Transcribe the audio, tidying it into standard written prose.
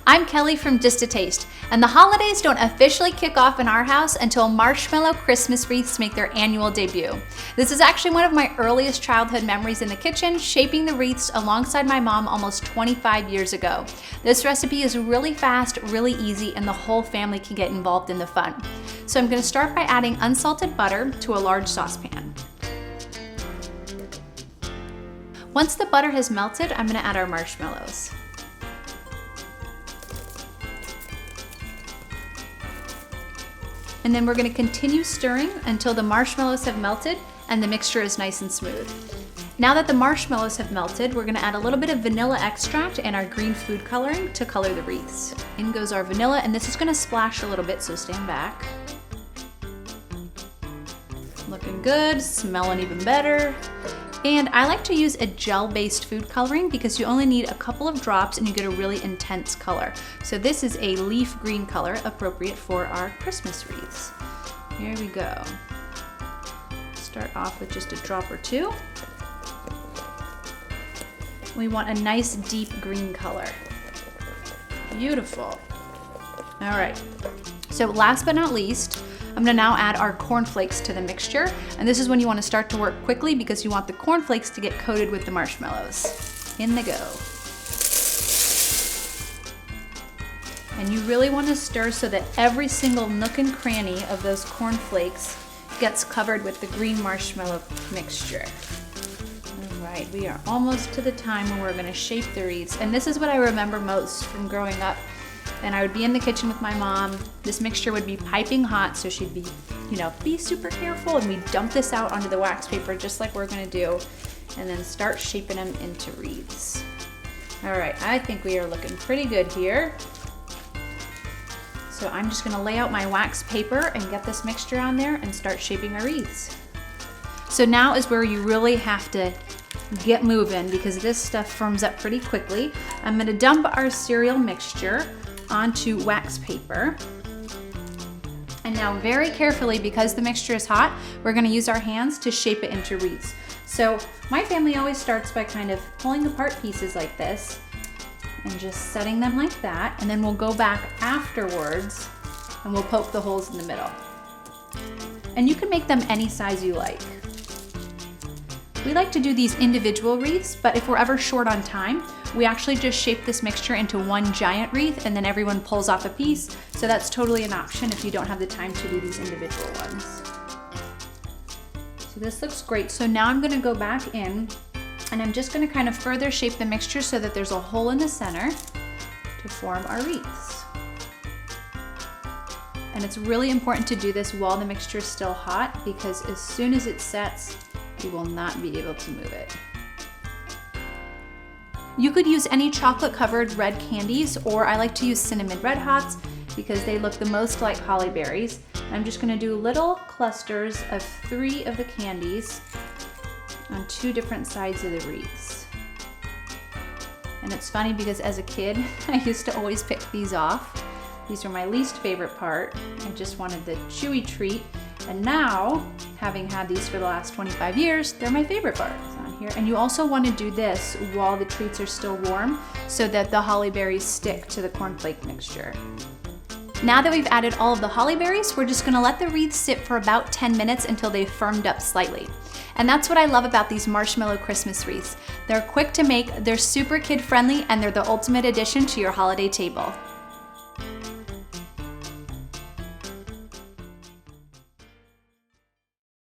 I'm Kelly from Just a Taste, and the holidays don't officially kick off in our house until Marshmallow Christmas wreaths make their annual debut. This is actually one of my earliest childhood memories in the kitchen, shaping the wreaths alongside my mom almost 25 years ago. This recipe is really fast, really easy, and the whole family can get involved in the fun. So I'm going to start by adding unsalted butter to a large saucepan. Once the butter has melted, I'm going to add our marshmallows. And then we're going to continue stirring until the marshmallows have melted and the mixture is nice and smooth. Now that the marshmallows have melted, we're going to add a little bit of vanilla extract and our green food coloring to color the wreaths. In goes our vanilla, and this is going to splash a little bit, so stand back. Looking good, smelling even better. And I like to use a gel-based food coloring because you only need a couple of drops and you get a really intense color. So this is a leaf green color, appropriate for our Christmas wreaths. Here we go. Start off with just a drop or two. We want a nice deep green color. Beautiful. All right, so last but not least, I'm gonna now add our cornflakes to the mixture. And this is when you wanna start to work quickly because you want the cornflakes to get coated with the marshmallows. In they go. And you really wanna stir so that every single nook and cranny of those cornflakes gets covered with the green marshmallow mixture. All right, we are almost to the time when we're gonna shape the wreaths. And this is what I remember most from growing up. And I would be in the kitchen with my mom. This mixture would be piping hot, so she'd be, be super careful, and we'd dump this out onto the wax paper just like we're gonna do, and then start shaping them into wreaths. All right, I think we are looking pretty good here. So I'm just gonna lay out my wax paper and get this mixture on there and start shaping our wreaths. So now is where you really have to get moving because this stuff firms up pretty quickly. I'm gonna dump our cereal mixture onto wax paper. And now very carefully, because the mixture is hot, we're gonna use our hands to shape it into wreaths. So my family always starts by kind of pulling apart pieces like this and just setting them like that. And then we'll go back afterwards and we'll poke the holes in the middle. And you can make them any size you like. We like to do these individual wreaths, but if we're ever short on time, we actually just shape this mixture into one giant wreath and then everyone pulls off a piece. So that's totally an option if you don't have the time to do these individual ones. So this looks great. So now I'm gonna go back in and I'm just gonna kind of further shape the mixture so that there's a hole in the center to form our wreaths. And it's really important to do this while the mixture is still hot because as soon as it sets, you will not be able to move it. You could use any chocolate covered red candies, or I like to use cinnamon red hots because they look the most like holly berries. I'm just gonna do little clusters of 3 of the candies on 2 different sides of the wreaths. And it's funny because as a kid, I used to always pick these off. These were my least favorite part. I just wanted the chewy treat. And now, having had these for the last 25 years, they're my favorite parts on here. And you also want to do this while the treats are still warm so that the holly berries stick to the cornflake mixture. Now that we've added all of the holly berries, we're just gonna let the wreaths sit for about 10 minutes until they've firmed up slightly. And that's what I love about these marshmallow Christmas wreaths. They're quick to make, they're super kid friendly, and they're the ultimate addition to your holiday table.